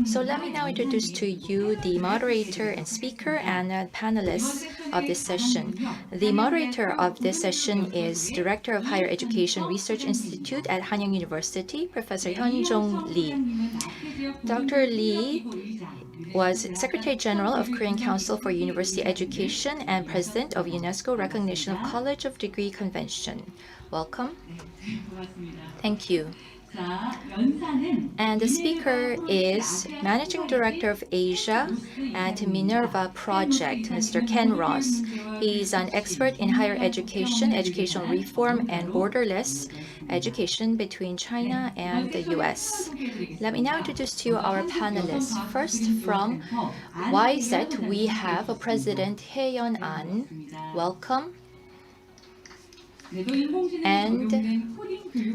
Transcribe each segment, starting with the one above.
So let me now introduce to you the moderator and speaker and panelists of this session. The moderator of this session is Director of Higher Education Research Institute at Hanyang University, Professor Hyunjong Lee. Dr. Lee was Secretary General of Korean Council for University Education and President of UNESCO Recognition of College of Degree Convention. Welcome. Thank you. And the speaker is Managing Director of Asia at Minerva Project, Mr. Ken Ross. He's an expert in higher education, educational reform, and borderless education between China and the US. Let me now introduce to you our panelists. First, from YZ, we have President Hye-yeon-an. Welcome. And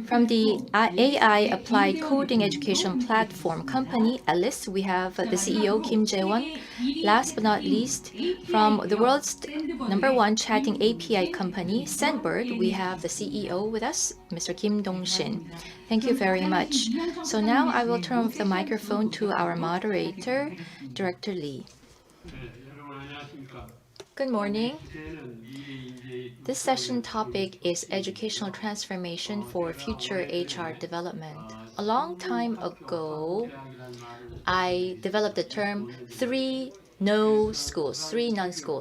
from the AI Applied Coding Education Platform company, Alice, we have the CEO, Kim Jae-won. Last but not least, from the world's #1 chatting API company, Sendbird, we have the CEO with us, Mr. Kim Dong-shin. Thank you very much. So now I will turn over the microphone to our moderator, Director Lee. Good morning. This session topic is educational transformation for future HR development. A long time ago, I developed the term three non-schools.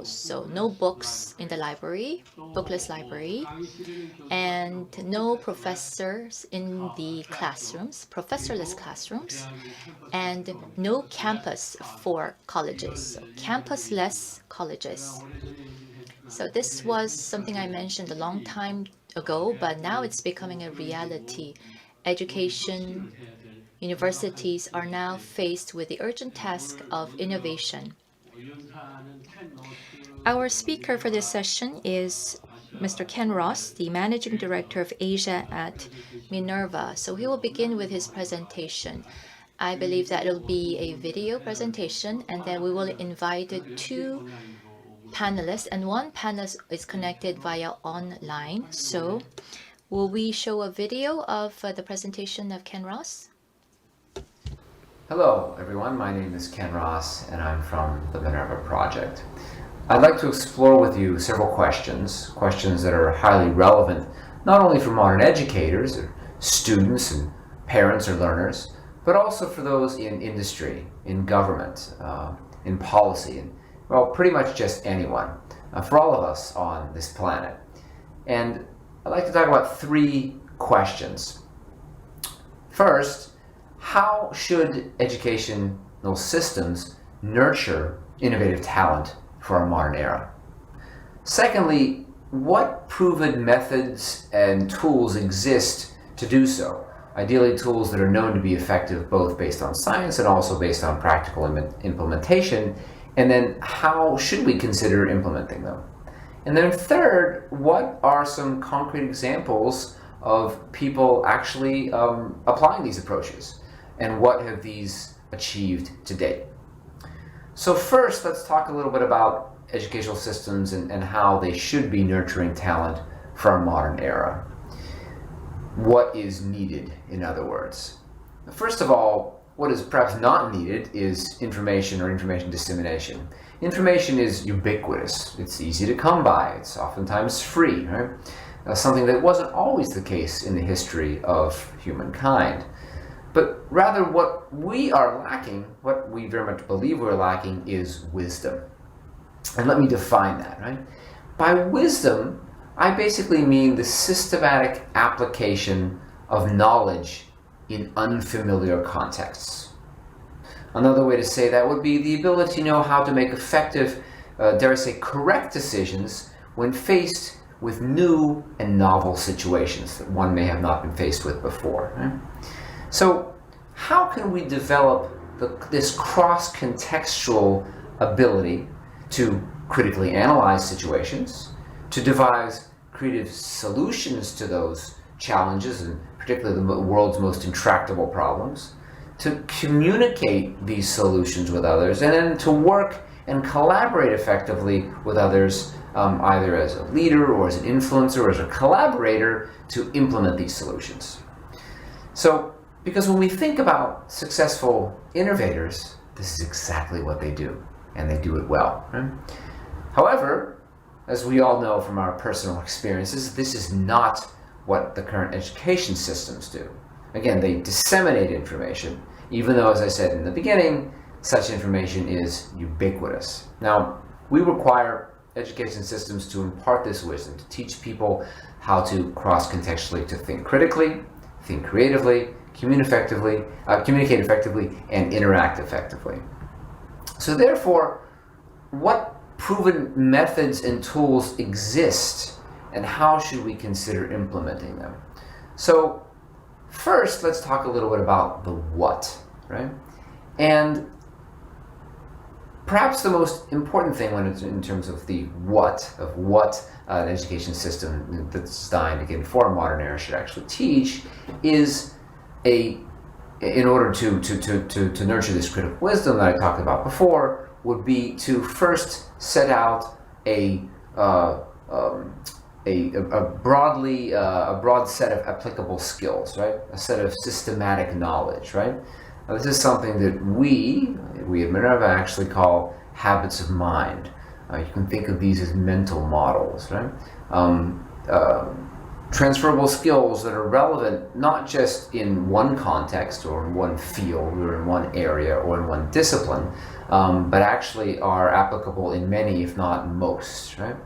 So no books in the library, bookless library, and no professors in the classrooms, professorless classrooms, and no campus for colleges, so campusless colleges. So this was something I mentioned a long time ago, but now it's becoming a reality. Education, universities are now faced with the urgent task of innovation. Our speaker for this session is Mr. Ken Ross, the Managing Director of Asia at Minerva. So he will begin with his presentation. I believe that it'll be a video presentation, and then we will invite two panelists, and one panelist is connected via online. So will we show a video of the presentation of Ken Ross? Hello everyone, my name is Ken Ross and I'm from the Minerva Project. I'd like to explore with you several questions that are highly relevant not only for modern educators, or students and parents or learners, but also for those in industry, in government, in policy, and well, pretty much just anyone, for all of us on this planet. And I'd like to talk about three questions. First, how should educational systems nurture innovative talent for our modern era? Secondly, what proven methods and tools exist to do so? Ideally, tools that are known to be effective both based on science and also based on practical implementation. And then how should we consider implementing them? And then third, what are some concrete examples of people actually applying these approaches? And what have these achieved to date? So first, let's talk a little bit about educational systems and how they should be nurturing talent for our modern era. What is needed, in other words? First of all, what is perhaps not needed is information or information dissemination. Information is ubiquitous. It's easy to come by. It's oftentimes free, right? Something that wasn't always the case in the history of humankind. But rather what we are lacking, what we very much believe we're lacking, is wisdom. And let me define that, right? By wisdom, I basically mean the systematic application of knowledge in unfamiliar contexts. Another way to say that would be the ability to know how to make effective, dare I say, correct decisions when faced with new and novel situations that one may have not been faced with before. Right? So how can we develop this cross-contextual ability to critically analyze situations, to devise creative solutions to those challenges, and particularly the world's most intractable problems, to communicate these solutions with others, and then to work and collaborate effectively with others, either as a leader or as an influencer or as a collaborator, to implement these solutions. So Because when we think about successful innovators, this is exactly what they do, and they do it well. Right? However, as we all know from our personal experiences, this is not what the current education systems do. Again, they disseminate information, even though, as I said in the beginning, such information is ubiquitous. Now, we require education systems to impart this wisdom, to teach people how to cross-contextually, to think critically, think creatively, communicate effectively, and interact effectively. So therefore, what proven methods and tools exist, and how should we consider implementing them? So first, let's talk a little bit about the what, right? And perhaps the most important thing when it's in terms of the what, an education system that's designed, again, for a modern era should actually teach, is in order to nurture this critical wisdom that I talked about before, would be to first set out a broad set of applicable skills, right? A set of systematic knowledge, right? Now, this is something that we at Minerva actually call habits of mind. You can think of these as mental models, right? Transferable skills that are relevant not just in one context or in one field or in one area or in one discipline, but actually are applicable in many, if not most, right?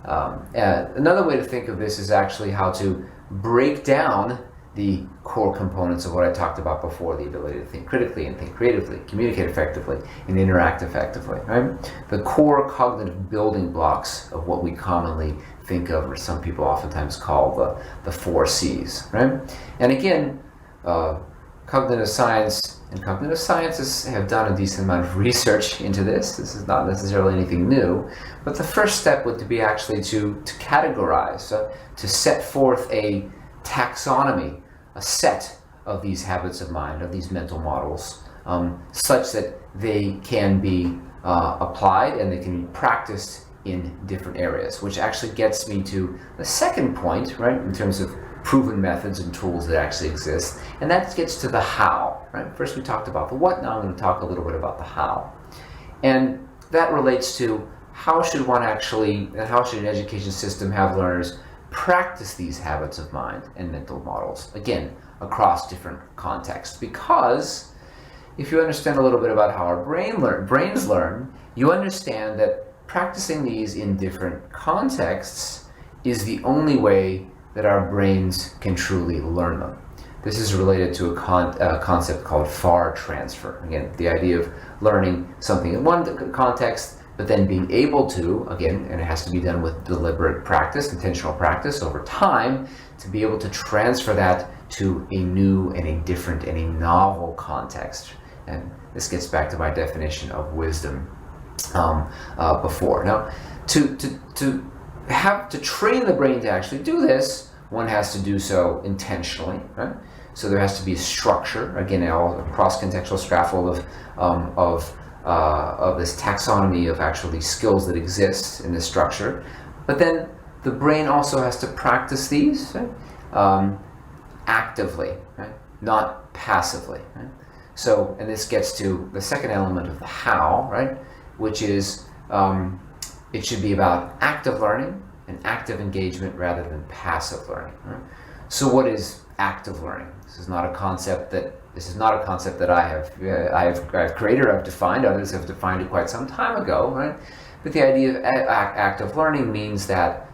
Another way to think of this is actually how to break down the core components of what I talked about before, the ability to think critically and think creatively, communicate effectively, and interact effectively, right? The core cognitive building blocks of what we commonly think of, or some people oftentimes call the 4 C's, right? And again, cognitive science and cognitive scientists have done a decent amount of research into this. This is not necessarily anything new, but the first step would be actually to categorize, to set forth a taxonomy, a set of these habits of mind, of these mental models, such that they can be applied and they can be practiced in different areas, which actually gets me to the second point, right, in terms of proven methods and tools that actually exist, and that gets to the how, right? First we talked about the what, now I'm going to talk a little bit about the how. And that relates to how should one actually, and how should an education system have learners practice these habits of mind and mental models, again, across different contexts. Because if you understand a little bit about how our brains learn, you understand that practicing these in different contexts is the only way that our brains can truly learn them. This is related to a concept called far transfer. Again, the idea of learning something in one context, but then being able to, again, and it has to be done with deliberate practice, intentional practice over time, to be able to transfer that to a new and a different and a novel context. And this gets back to my definition of wisdom before. Now, to train the brain to actually do this, one has to do so intentionally, right? So there has to be a structure, again, a cross-contextual scaffold of this taxonomy of actually skills that exist in this structure. But then the brain also has to practice these, right? Actively, right? Not passively, right? So, and this gets to the second element of the how, right? Which is it should be about active learning and active engagement rather than passive learning. Right? So what is active learning? This is not a concept that I have created or I've defined. Others have defined it quite some time ago, right? But the idea of active learning means that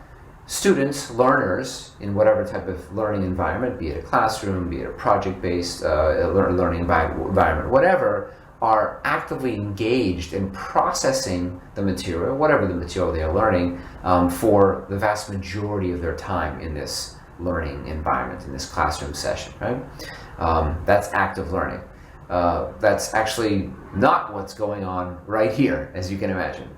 students, learners, in whatever type of learning environment, be it a classroom, be it a project-based learning environment, whatever, are actively engaged in processing the material, whatever the material they are learning, for the vast majority of their time in this learning environment, in this classroom session, right? That's active learning. That's actually not what's going on right here, as you can imagine.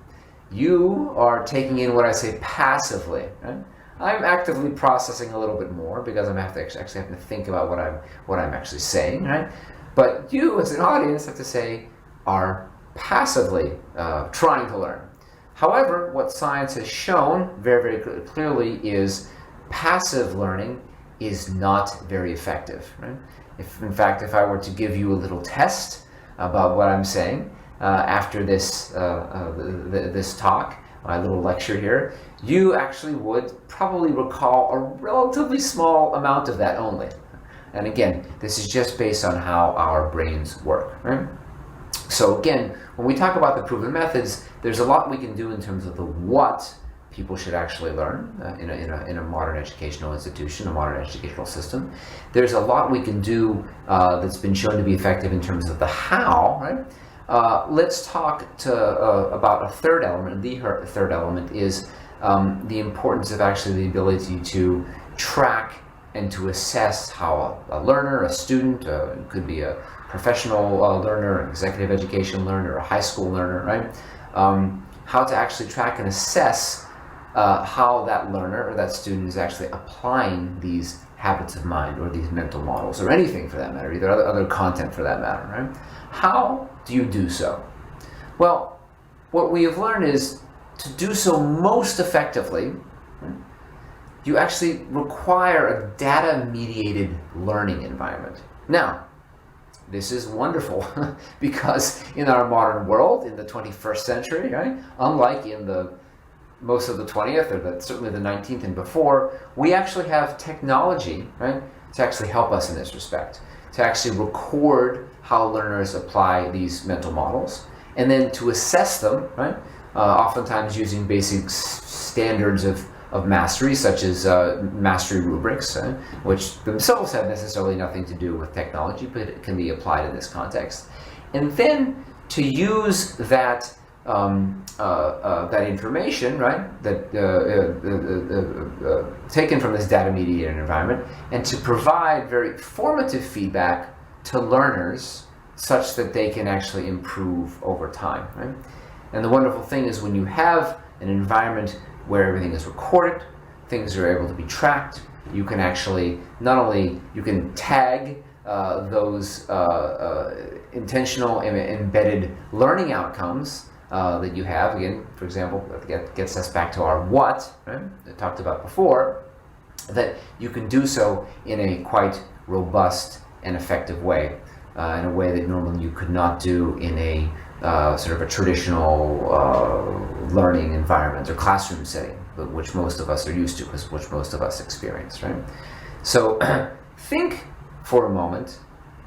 You are taking in what I say passively, right? I'm actively processing a little bit more because I actually have to think about what I'm actually saying, right? But you, as an audience, have to say, are passively trying to learn. However, what science has shown very, very clearly is passive learning is not very effective. Right? In fact, if I were to give you a little test about what I'm saying after this this talk, my little lecture here, you actually would probably recall a relatively small amount of that only. And again, this is just based on how our brains work. Right? So again, when we talk about the proven methods, there's a lot we can do in terms of the what people should actually learn in a modern educational institution, a modern educational system. There's a lot we can do that's been shown to be effective in terms of the how, right? Let's talk about a third element. The third element is the importance of actually the ability to track and to assess how a learner, a student, it could be a professional learner, an executive education learner, a high school learner, right? How to actually track and assess how that learner or that student is actually applying these habits of mind or these mental models or anything for that matter, either other content for that matter, right? How do you do so? Well, what we have learned is to do so most effectively, right, you actually require a data-mediated learning environment. Now, this is wonderful because in our modern world, in the 21st century, right, unlike in the most of the 20th or certainly the 19th and before, we actually have technology, right, to actually help us in this respect, to actually record how learners apply these mental models, and then to assess them, right, oftentimes using basic standards of mastery, such as mastery rubrics, which themselves have necessarily nothing to do with technology, but it can be applied in this context. And then to use that that information, right, that taken from this data-mediated environment, and to provide very formative feedback to learners such that they can actually improve over time, right? And the wonderful thing is when you have an environment where everything is recorded, things are able to be tracked, you can actually, not only you can tag those intentional embedded learning outcomes that you have. Again, for example, that gets us back to our what, right, I talked about before, that you can do so in a quite robust and effective way, in a way that normally you could not do in a sort of a traditional learning environment or classroom setting, which most of us are used to, which most of us experience, right? So think for a moment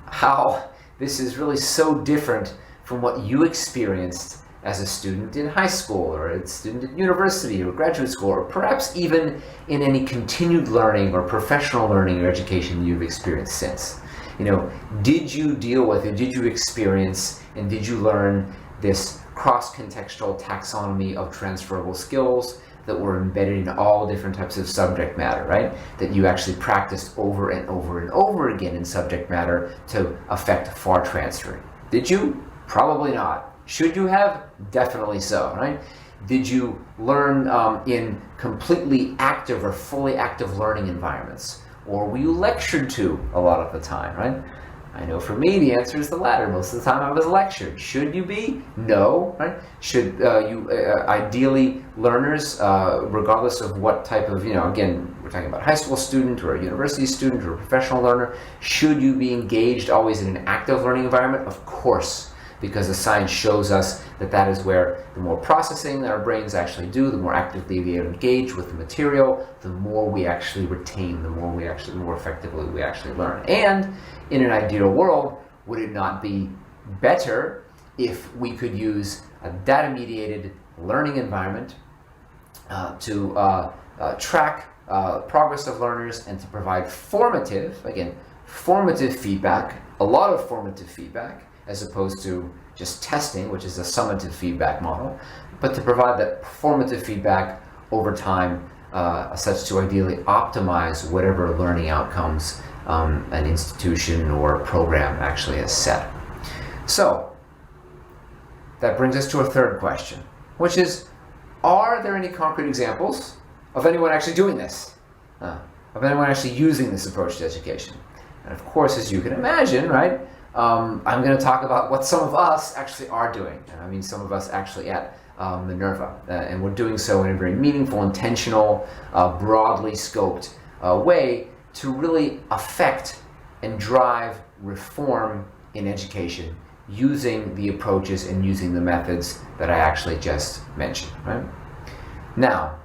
how this is really so different from what you experienced as a student in high school or a student at university or graduate school, or perhaps even in any continued learning or professional learning or education you've experienced since. You know, did you deal with it? Did you experience and did you learn this cross-contextual taxonomy of transferable skills that were embedded in all different types of subject matter, right? That you actually practiced over and over and over again in subject matter to affect far transferring. Did you? Probably not. Should you have? Definitely so, right? Did you learn in completely active or fully active learning environments? Or were you lectured to a lot of the time, right? I know for me the answer is the latter. Most of the time I was lectured. Should you be? No, right? Should ideally learners, regardless of what type of, again, we're talking about a high school student or a university student or a professional learner, should you be engaged always in an active learning environment? Of course. Because the science shows us that is where the more processing that our brains actually do, the more actively we engage with the material, the more we actually retain, the more effectively we actually learn. And in an ideal world, would it not be better if we could use a data-mediated learning environment to track progress of learners and to provide formative feedback, a lot of formative feedback, as opposed to just testing, which is a summative feedback model, but to provide that formative feedback over time, such to ideally optimize whatever learning outcomes an institution or program actually has set. So that brings us to a third question, which is, are there any concrete examples of anyone actually doing this? Of anyone actually using this approach to education? And of course, as you can imagine, right, I'm going to talk about what some of us actually are doing. I mean, some of us actually at Minerva, and we're doing so in a very meaningful, intentional, broadly scoped way to really affect and drive reform in education using the approaches and using the methods that I actually just mentioned, right? Now,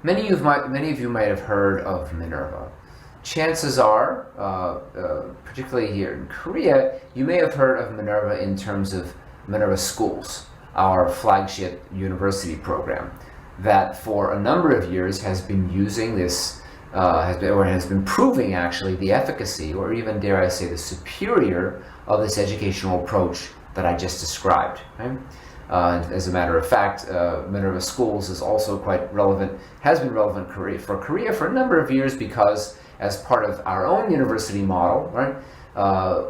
many of you might have heard of Minerva. Chances are, particularly here in Korea, you may have heard of Minerva in terms of Minerva Schools, our flagship university program that for a number of years has been using this, has been proving actually the efficacy, or even dare I say the superior of this educational approach that I just described. Right? As a matter of fact, Minerva Schools is also quite relevant, has been relevant for Korea for a number of years because as part of our own university model, right,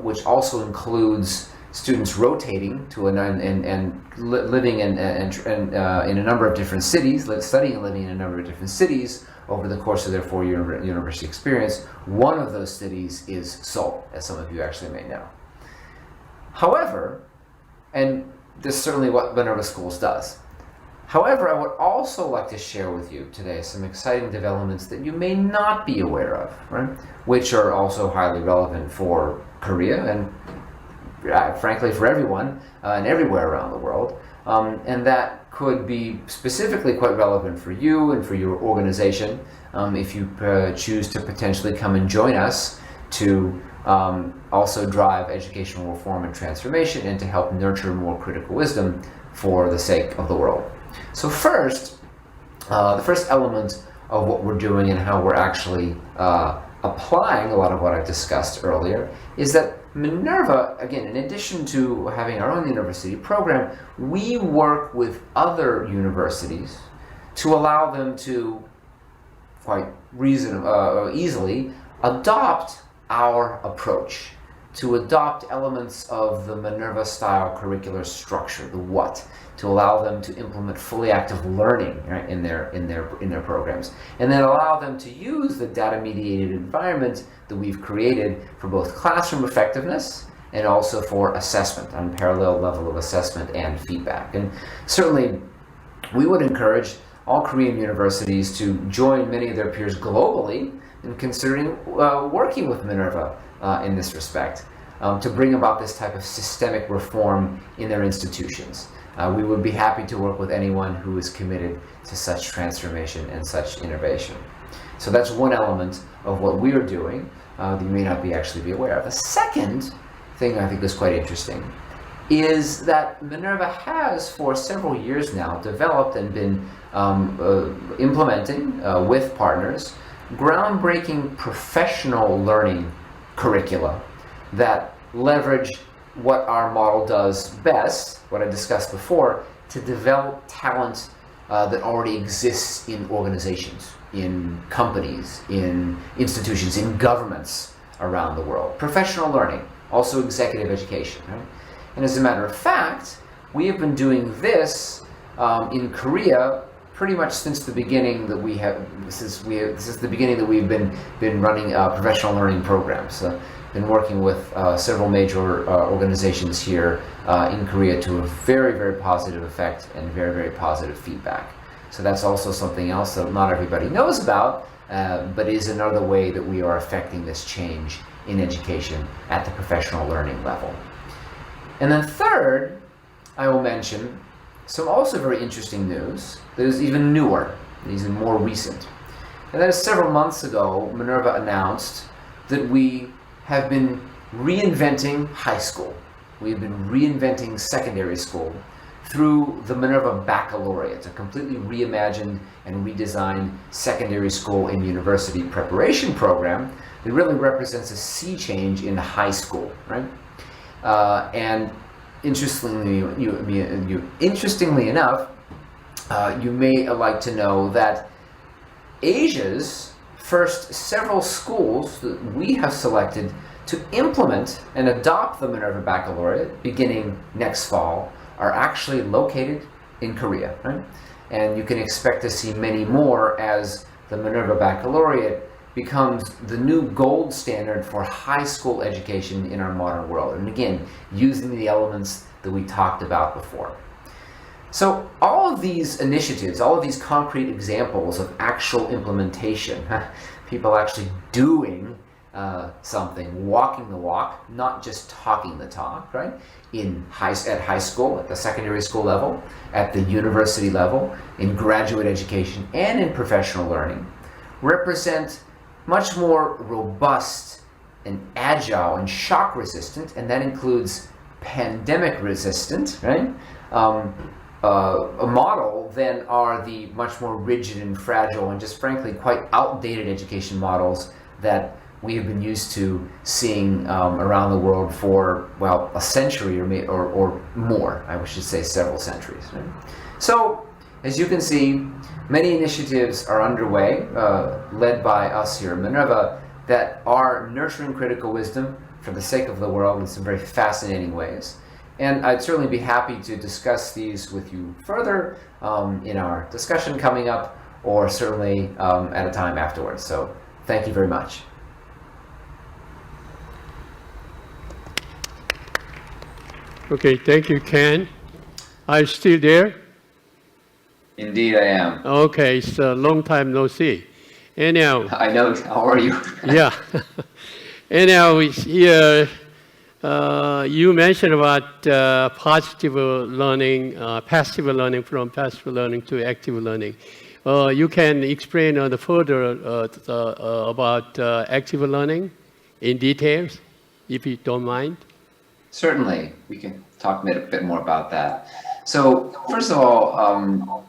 which also includes students rotating to living in a number of different cities, studying and living in a number of different cities over the course of their 4-year university experience. One of those cities is Seoul, as some of you actually may know. However, and this is certainly what Minerva Schools does. However, I would also like to share with you today some exciting developments that you may not be aware of, right? Which are also highly relevant for Korea and frankly for everyone and everywhere around the world. And that could be specifically quite relevant for you and for your organization if you choose to potentially come and join us to also drive educational reform and transformation and to help nurture more critical wisdom for the sake of the world. So first, the first element of what we're doing and how we're actually applying a lot of what I've discussed earlier is that Minerva, again, in addition to having our own university program, we work with other universities to allow them to quite easily adopt our approach, to adopt elements of the Minerva-style curricular structure, the what, to allow them to implement fully active learning, right, in their programs, and then allow them to use the data-mediated environment that we've created for both classroom effectiveness and also for assessment, unparalleled level of assessment and feedback. And certainly, we would encourage all Korean universities to join many of their peers globally in considering working with Minerva in this respect, to bring about this type of systemic reform in their institutions. We would be happy to work with anyone who is committed to such transformation and such innovation. So that's one element of what we are doing that you may not actually be aware of. The second thing I think is quite interesting is that Minerva has for several years now developed and been implementing with partners groundbreaking professional learning curricula that leverage what our model does best, what I discussed before, to develop talent that already exists in organizations, in companies, in institutions, in governments around the world. Professional learning, also executive education. Right? And as a matter of fact, we have been doing this in Korea pretty much since the beginning that we have. This is the beginning that we've been running professional learning programs. Been working with several major organizations here in Korea to a very, very positive effect and very, very positive feedback. So that's also something else that not everybody knows about, but is another way that we are affecting this change in education at the professional learning level. And then third, I will mention some also very interesting news that is even newer, even more recent. And that is several months ago, Minerva announced that we have been reinventing high school. We've been reinventing secondary school through the Minerva Baccalaureate, a completely reimagined and redesigned secondary school and university preparation program that really represents a sea change in high school, right? And interestingly enough, you may like to know that Asia's first several schools that we have selected to implement and adopt the Minerva Baccalaureate beginning next fall are actually located in Korea, right? And you can expect to see many more as the Minerva Baccalaureate becomes the new gold standard for high school education in our modern world. And again, using the elements that we talked about before. So all of these initiatives, all of these concrete examples of actual implementation, people actually doing something, walking the walk, not just talking the talk, right? At high school, at the secondary school level, at the university level, in graduate education, and in professional learning, represent much more robust and agile and shock resistant, and that includes pandemic resistant, right? A model than are the much more rigid and fragile and just frankly quite outdated education models that we have been used to seeing around the world for, well, a century or more, I should say several centuries. Right? So, as you can see, many initiatives are underway, led by us here at Minerva, that are nurturing critical wisdom for the sake of the world in some very fascinating ways. And I'd certainly be happy to discuss these with you further in our discussion coming up, or certainly at a time afterwards. So thank you very much. Okay, thank you, Ken. Are you still there? Indeed, I am. Okay, it's a long time no see. Anyhow. I know. How are you? Yeah. Anyhow, here you mentioned about positive learning, passive learning from passive learning to active learning. You can explain further about active learning in details, if you don't mind. Certainly, we can talk a bit more about that. So, first of all,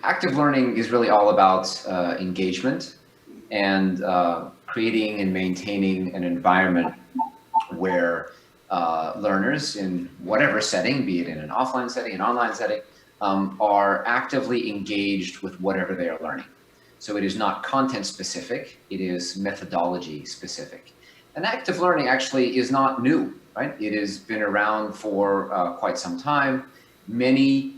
active learning is really all about engagement and creating and maintaining an environment where learners in whatever setting, be it in an offline setting, an online setting, are actively engaged with whatever they are learning. So it is not content specific, it is methodology specific. And active learning actually is not new, right? It has been around for quite some time. Many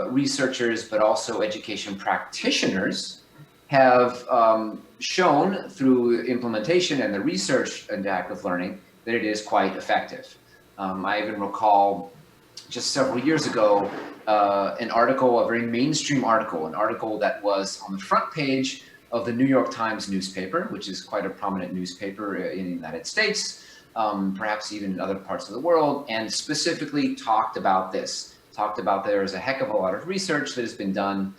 researchers, but also education practitioners have shown through implementation and the research into active learning that it is quite effective. I even recall just several years ago, an article, a very mainstream article, an article that was on the front page of the New York Times newspaper, which is quite a prominent newspaper in the United States, perhaps even in other parts of the world, and specifically talked about this. Talked about there is a heck of a lot of research that has been done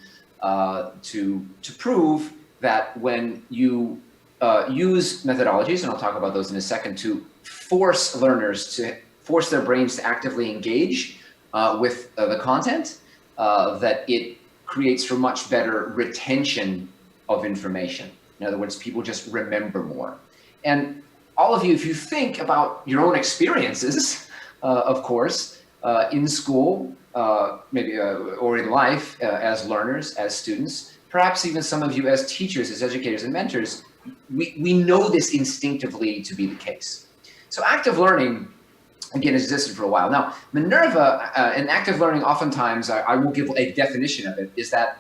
to prove that when you use methodologies, and I'll talk about those in a second, to force learners to force their brains to actively engage with the content, that it creates for much better retention of information. In other words, people just remember more. And all of you, if you think about your own experiences, of course, in school, maybe or in life as learners, as students, perhaps even some of you as teachers, as educators and mentors, we know this instinctively to be the case. So active learning, again, has existed for a while. Now, Minerva and active learning, oftentimes, I will give a definition of it, is that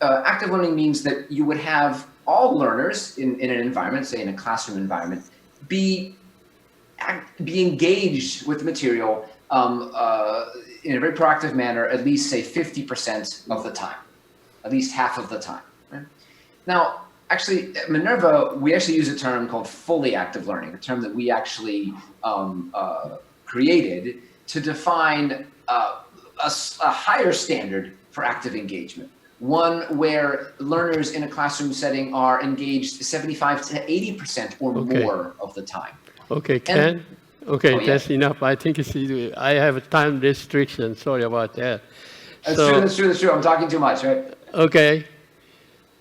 active learning means that you would have all learners in an environment, say in a classroom environment, be engaged with the material in a very proactive manner, at least say 50% of the time, at least half of the time. Right? Now, actually, at Minerva, we actually use a term called fully active learning, a term that we actually created to define a higher standard for active engagement. One where learners in a classroom setting are engaged 75 to 80% or more of the time. Okay, Ken. Okay, yeah. That's enough. I think I have a time restriction. Sorry about that. That's true. I'm talking too much, right? Okay.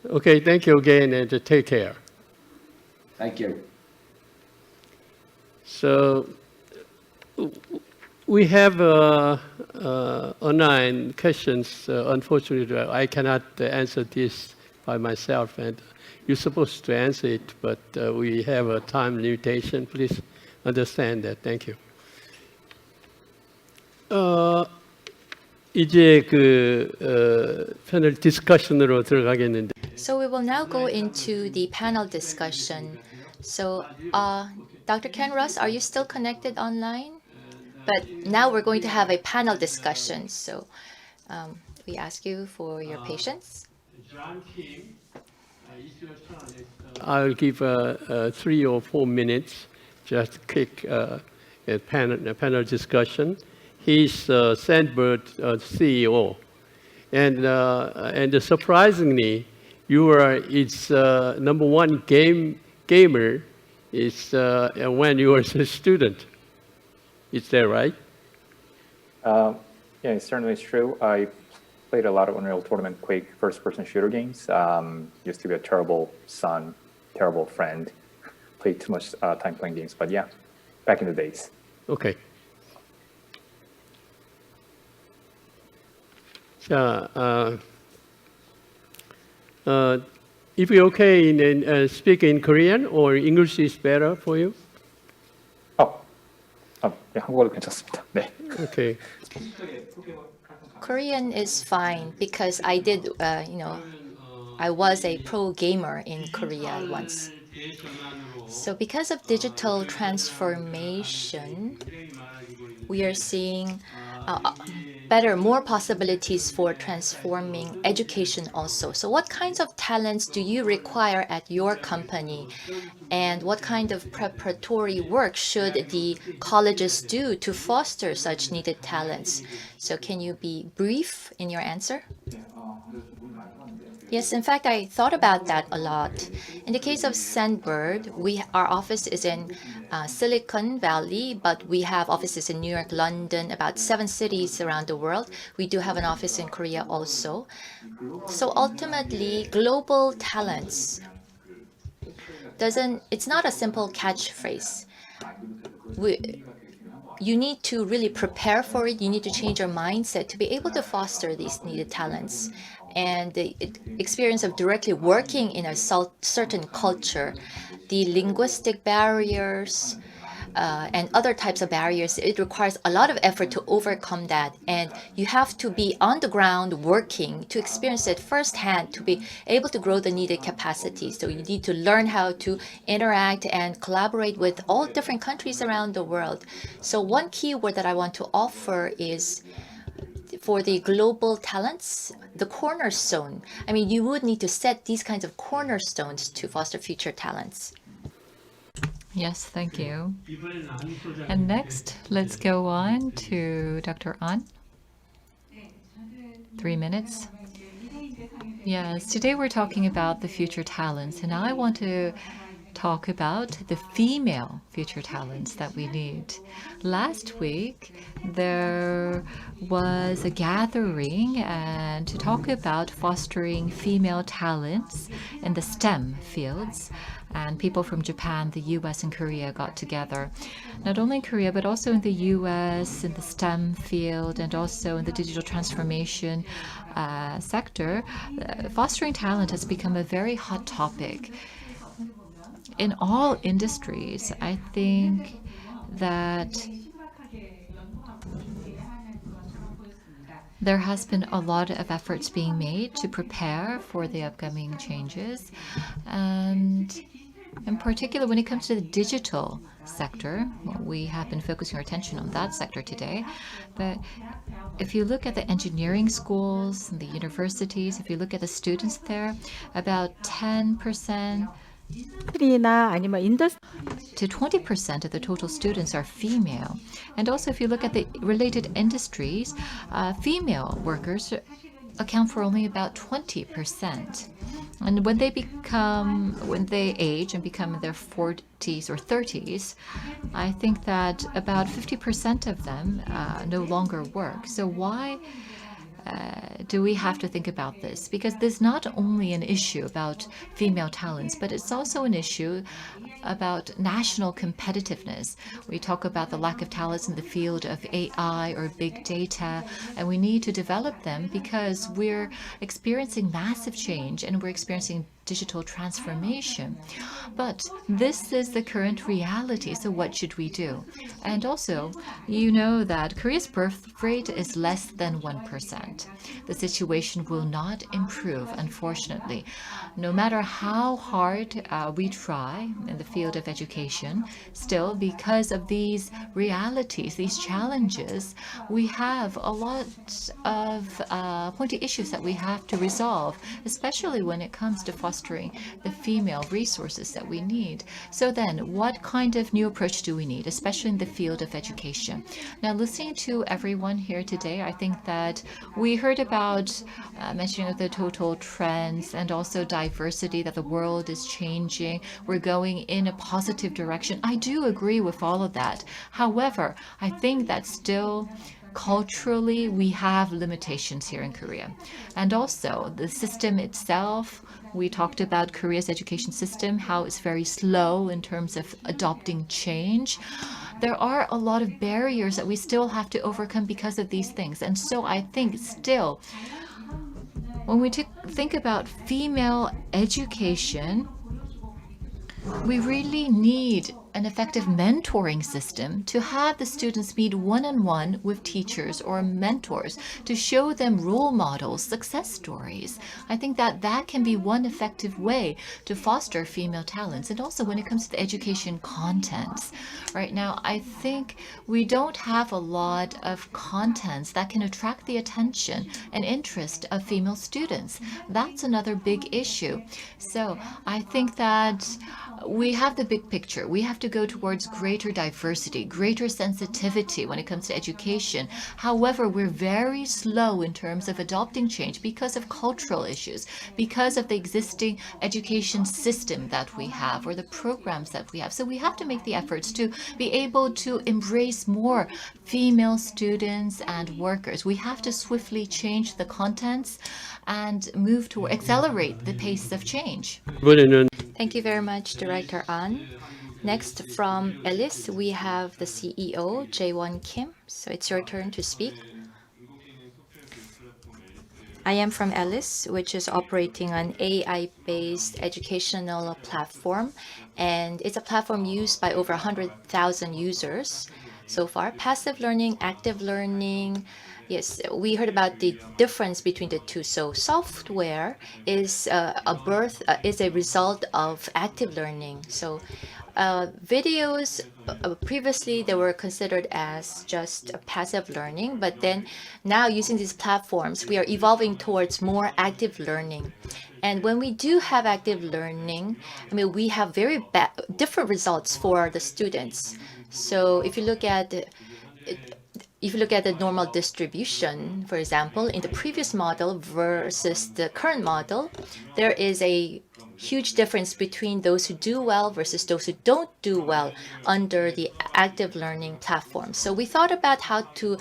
Okay, thank you again, and take care. Thank you. So we have online questions. Unfortunately, I cannot answer this by myself, and you're supposed to answer it, but we have a time limitation. Please understand that. Thank you. 이제 패널 디스커션으로 들어가겠는데. So we will now go into the panel discussion. So Dr. Ken Ross, are you still connected online? But now we're going to have a panel discussion. So we ask you for your patience. John Kim I'll give 3 or 4 minutes, just quick panel discussion. He's Sandbird CEO, and surprisingly, you are its #1 gamer is when you were a student. Is that right? Yeah, it certainly is true. I played a lot of Unreal Tournament Quake first-person shooter games. Used to be a terrible son, terrible friend. Played too much time playing games, but yeah, back in the days. Okay. 자, if you're okay in speak in Korean or English is better for you? 네, 한국어도 괜찮습니다. 네. Okay. Korean is fine because I did, I was a pro gamer in Korea once. So because of digital transformation, we are seeing more possibilities for transforming education also. So what kinds of talents do you require at your company? And what kind of preparatory work should the colleges do to foster such needed talents? So can you be brief in your answer? Yes, in fact, I thought about that a lot. In the case of Sandbird, our office is in Silicon Valley, but we have offices in New York, London, about 7 cities around the world. We do have an office in Korea also. So ultimately, global talents it's not a simple catchphrase. You need to really prepare for it. You need to change your mindset to be able to foster these needed talents. And the experience of directly working in a certain culture, the linguistic barriers, and other types of barriers, it requires a lot of effort to overcome that. And you have to be on the ground working to experience it firsthand to be able to grow the needed capacity. So you need to learn how to interact and collaborate with all different countries around the world. So one key word that I want to offer is for the global talents, the cornerstone. I mean, you would need to set these kinds of cornerstones to foster future talents. Yes, thank you. And next, let's go on to Dr. An. 3 minutes. Yes, today we're talking about the future talents, and I want to talk about the female future talents that we need. Last week, there was a gathering and to talk about fostering female talents in the STEM fields. And people from Japan, the US, and Korea got together. Not only in Korea, but also in the US, in the STEM field, and also in the digital transformation sector. Fostering talent has become a very hot topic. In all industries, I think that there has been a lot of efforts being made to prepare for the upcoming changes. And in particular, when it comes to the digital sector, we have been focusing our attention on that sector today. But if you look at the engineering schools and the universities, if you look at the students there, about 10% to 20% of the total students are female. And also, if you look at the related industries, female workers account for only about 20%. And when they age and become in their 40s or 30s, I think that about 50% of them no longer work. So why do we have to think about this? Because there's not only an issue about female talents, but it's also an issue about national competitiveness. We talk about the lack of talents in the field of AI or big data, and we need to develop them because we're experiencing massive change and we're experiencing digital transformation. But this is the current reality, so what should we do? And also, you know that Korea's birth rate is less than 1%. The situation will not improve, unfortunately. No matter how hard we try in the field of education, still, because of these realities, these challenges, we have a lot of pointy issues that we have to resolve, especially when it comes to fostering fostering the female resources that we need. So then, what kind of new approach do we need, especially in the field of education? Now, listening to everyone here today, I think that we heard about mentioning of the total trends and also diversity, that the world is changing. We're going in a positive direction. I do agree with all of that. However, I think that still culturally we have limitations here in Korea. And also the system itself, we talked about Korea's education system, how it's very slow in terms of adopting change. There are a lot of barriers that we still have to overcome because of these things. And so I think still, when we think about female education, we really need an effective mentoring system to have the students meet one-on-one with teachers or mentors to show them role models, success stories. I think that that can be one effective way to foster female talents. And also when it comes to the education contents, right now, I think we don't have a lot of contents that can attract the attention and interest of female students. That's another big issue. So I think that we have the big picture. We have to go towards greater diversity, greater sensitivity when it comes to education. However, we're very slow in terms of adopting change because of cultural issues, because of the existing education system that we have or the programs that we have. So we have to make the efforts to be able to embrace more female students and workers. We have to swiftly change the contents and move to accelerate the pace of change. 이번에는 Thank you very much, Director An. Next, from Ellis, we have the CEO, Jae-won Kim. So it's your turn to speak. I am from Ellis, which is operating an AI-based educational platform. And it's a platform used by over 100,000 users so far. Passive learning, active learning. Yes, we heard about the difference between the two. So software is is a result of active learning. So videos, previously they were considered as just passive learning, but then now using these platforms, we are evolving towards more active learning. And when we do have active learning, I mean, we have very different results for the students. So if you look at the normal distribution, for example, in the previous model versus the current model, there is a huge difference between those who do well versus those who don't do well under the active learning platform. So we thought about how to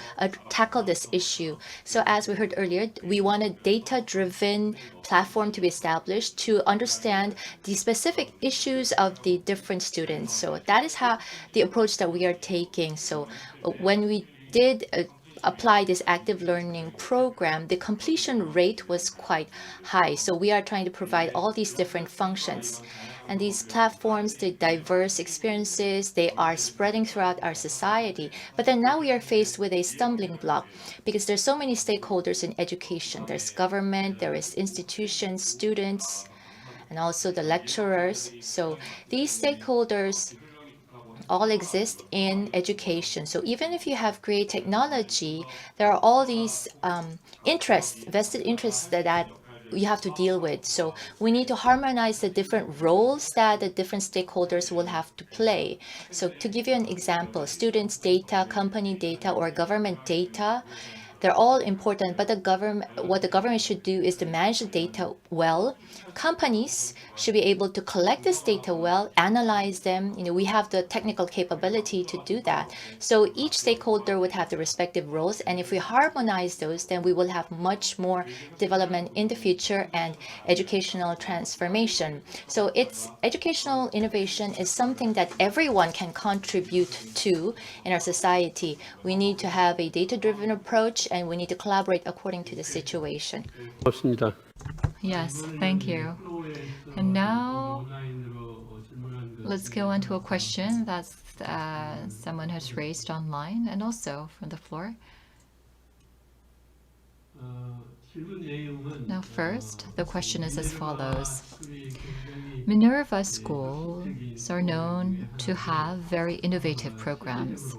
tackle this issue. So as we heard earlier, we want a data-driven platform to be established to understand the specific issues of the different students. So that is how the approach that we are taking. So when we did apply this active learning program, the completion rate was quite high. So we are trying to provide all these different functions. And these platforms, the diverse experiences, they are spreading throughout our society. But then now we are faced with a stumbling block because there's so many stakeholders in education. There's government, there is institutions, students, and also the lecturers. So these stakeholders all exist in education. So even if you have great technology, there are all these vested interests that you have to deal with. So we need to harmonize the different roles that the different stakeholders will have to play. So to give you an example, students' data, company data, or government data, they're all important, but what the government should do is to manage the data well. Companies should be able to collect this data well, analyze them. We have the technical capability to do that. So each stakeholder would have the respective roles, and if we harmonize those, then we will have much more development in the future and educational transformation. So educational innovation is something that everyone can contribute to in our society. We need to have a data-driven approach, and we need to collaborate according to the situation. 고맙습니다. Yes, thank you. And now let's go on to a question that someone has raised online and also from the floor. Now first, the question is as follows. Minerva schools are known to have very innovative programs.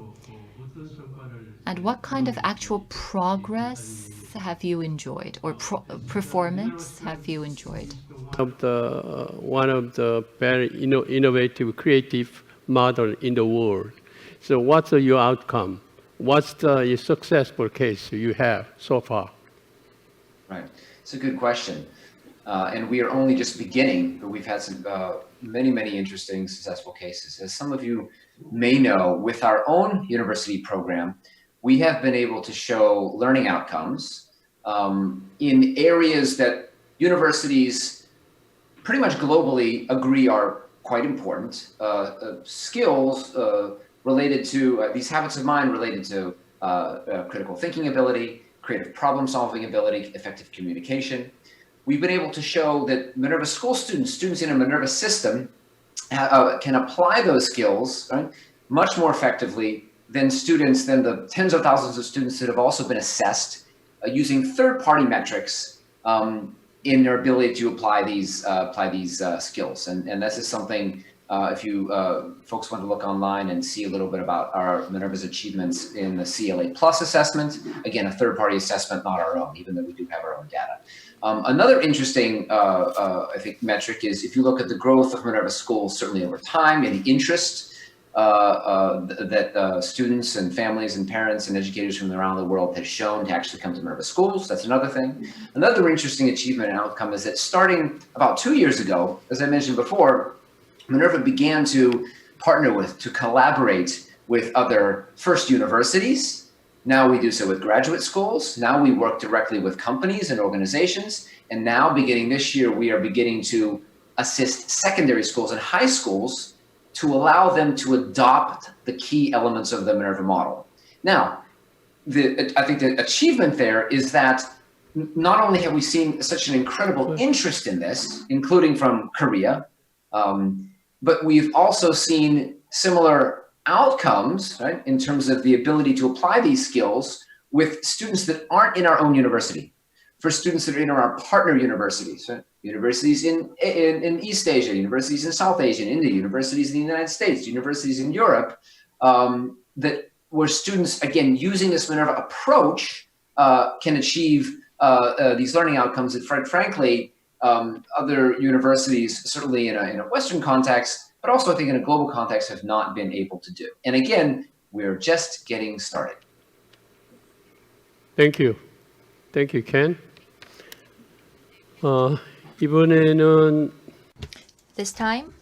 And what kind of actual progress have you enjoyed or performance have you enjoyed? one of the very innovative, creative model in the world. So what's your outcome? What's the successful case you have so far? Right. It's a good question. And we are only just beginning, but we've had some many interesting, successful cases. As some of you may know, with our own university program, we have been able to show learning outcomes in areas that universities pretty much globally agree are quite important. Skills related to these habits of mind related to critical thinking ability, creative problem solving ability, effective communication. We've been able to show that Minerva school students in a Minerva system can apply those skills, right, much more effectively than the tens of thousands of students that have also been assessed using third-party metrics in their ability to apply these skills. And this is something, if you folks want to look online and see a little bit about our Minerva's achievements in the CLA Plus assessment, again, a third-party assessment, not our own, even though we do have our own data. Another interesting, I think, metric is if you look at the growth of Minerva schools, certainly over time, and the interest that students and families and parents and educators from around the world have shown to actually come to Minerva schools. That's another thing. Another interesting achievement and outcome is that starting about 2 years ago, as I mentioned before, Minerva began to collaborate with other first universities. Now we do so with graduate schools. Now we work directly with companies and organizations. And now beginning this year, we are beginning to assist secondary schools and high schools to allow them to adopt the key elements of the Minerva model. Now, I think the achievement there is that not only have we seen such an incredible interest in this, including from Korea, but we've also seen similar outcomes, right, in terms of the ability to apply these skills with students that aren't in our own university, for students that are in our partner universities, right? Universities in East Asia, universities in South Asia, in India, universities in the United States, universities in Europe, where students, again, using this Minerva approach, can achieve these learning outcomes that, frankly, other universities, certainly in a Western context, but also I think in a global context, have not been able to do. And again, we're just getting started. Thank you. Thank you, Ken. 이번에는 This time,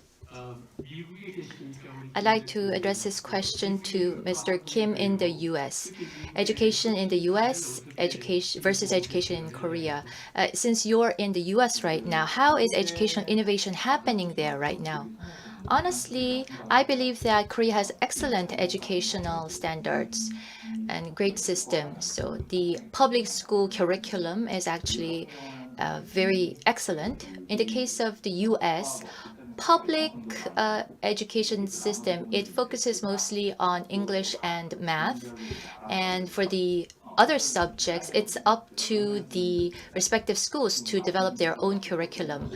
I'd like to address this question to Mr. Kim in the U.S. Education in the U.S., education versus education in Korea. Since you're in the U.S. right now, how is educational innovation happening there right now? Honestly, I believe that Korea has excellent educational standards and great system. So the public school curriculum is actually very excellent. In the case of the U.S., public education system, it focuses mostly on English and math. And for the other subjects, it's up to the respective schools to develop their own curriculum.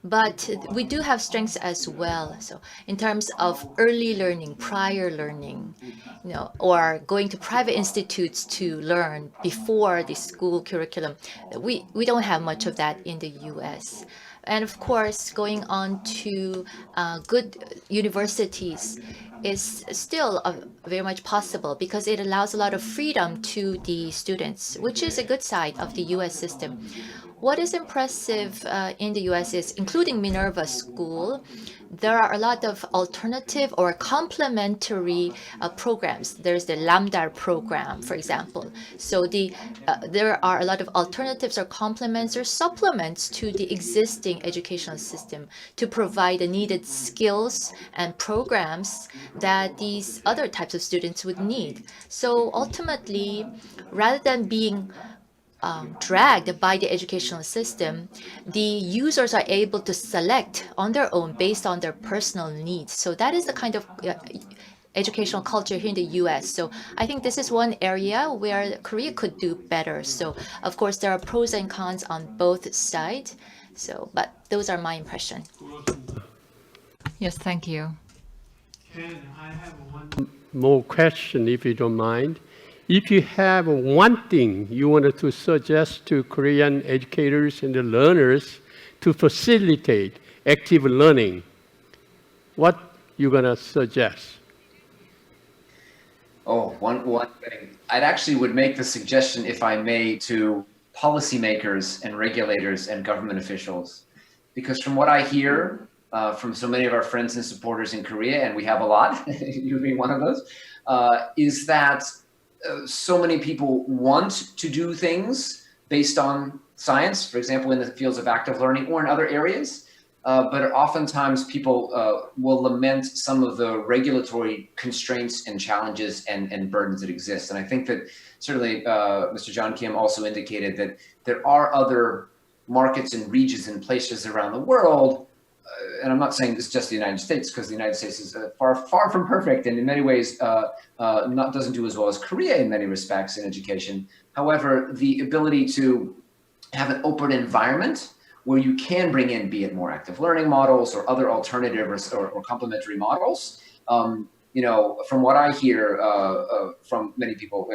But we do have strengths as well. So in terms of early learning, prior learning, or going to private institutes to learn before the school curriculum, we don't have much of that in the U.S. And of course, going on to good universities is still very much possible because it allows a lot of freedom to the students, which is a good side of the U.S. system. What is impressive in the U.S. is, including Minerva School, there are a lot of alternative or complementary programs. There's the Lambda program, for example. So there are a lot of alternatives or complements or supplements to the existing educational system to provide the needed skills and programs that these other types of students would need. So ultimately, rather than being dragged by the educational system, the users are able to select on their own based on their personal needs. So that is the kind of educational culture here in the US. So I think this is one area where Korea could do better. So of course, there are pros and cons on both sides. So, but those are my impression. Yes, thank you. Ken, I have one more question, if you don't mind. If you have one thing you wanted to suggest to Korean educators and the learners to facilitate active learning, what you gonna suggest? Oh, one thing. I'd actually would make the suggestion, if I may, to policymakers and regulators and government officials, because from what I hear from so many of our friends and supporters in Korea, and we have a lot, you being one of those, is that so many people want to do things based on science, for example, in the fields of active learning or in other areas. But oftentimes people will lament some of the regulatory constraints and challenges and burdens that exist. And I think that certainly Mr. John Kim also indicated that there are other markets and regions and places around the world. And I'm not saying this is just the United States, because the United States is far from perfect, and in many ways doesn't do as well as Korea in many respects in education. However, the ability to have an open environment where you can bring in, be it more active learning models or other alternative or complementary models. From what I hear from many people,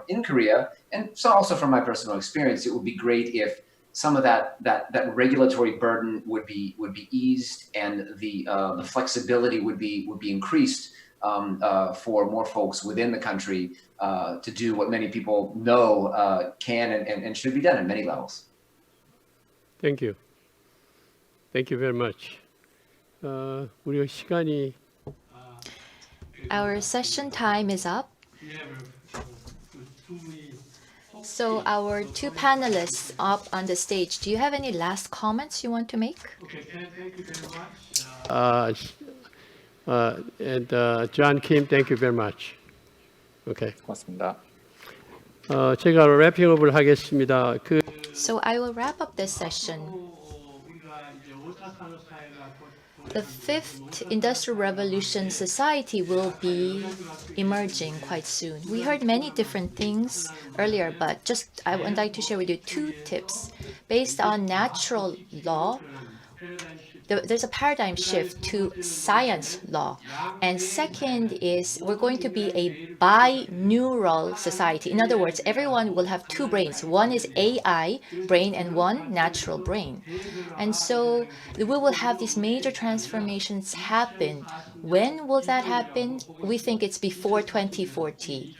in Korea, and so also from my personal experience, it would be great if some of that regulatory burden would be eased, and the flexibility would be increased for more folks within the country to do what many people know can and should be done at many levels. Thank you. Thank you very much. 우리 시간이 Our session time is up. So our two panelists up on the stage, do you have any last comments you want to make? Okay, thank you very much. And John Kim, thank you very much. Okay. 고맙습니다. 제가 래핑업을 하겠습니다. So I will wrap up this session. The fifth industrial revolution society will be emerging quite soon. We heard many different things earlier, but I would like to share with you two tips. Based on natural law, there's a paradigm shift to science law. And second is we're going to be a binaural society. In other words, everyone will have two brains. One is AI brain and one natural brain. And so we will have these major transformations happen. When will that happen? We think it's before 2030.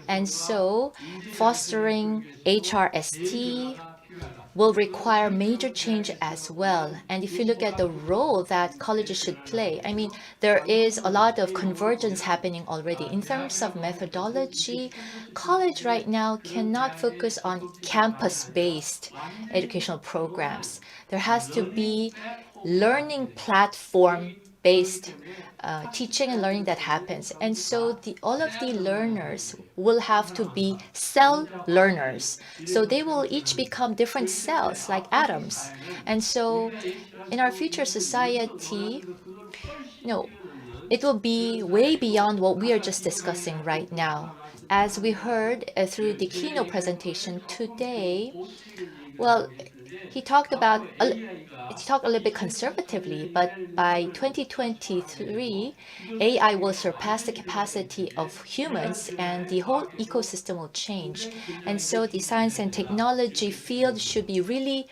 And so fostering HRST will require major change as well. And if you look at the role that colleges should play, I mean, there is a lot of convergence happening already. In terms of methodology, college right now cannot focus on campus-based educational programs. There has to be learning platform-based teaching and learning that happens. And so all of the learners will have to be cell learners. So they will each become different cells like atoms. And so in our future society, it will be way beyond what we are just discussing right now. As we heard through the keynote presentation today, well, he talked a little bit conservatively, but by 2023, AI will surpass the capacity of humans and the whole ecosystem will change. And so the science and technology field should be really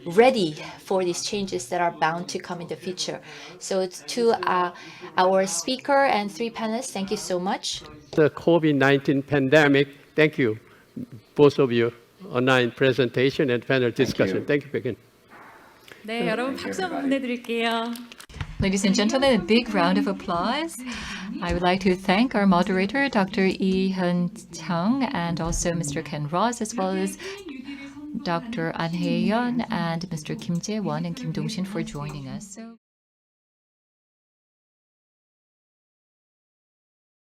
ready for these changes that are bound to come in the future. So to our speaker and three panelists, thank you so much. The COVID-19 pandemic, thank you, both of you. Online presentation and panel discussion. Thank you, Begin. 네, 여러분 박수 한번 보내드릴게요. Ladies and gentlemen, a big round of applause. I would like to thank our moderator, Dr. Lee Hyun-chung, and also Mr. Ken Ross, as well as Dr. An Hae-yeon and Mr. Kim Jae-won and Kim Dong-shin for joining us.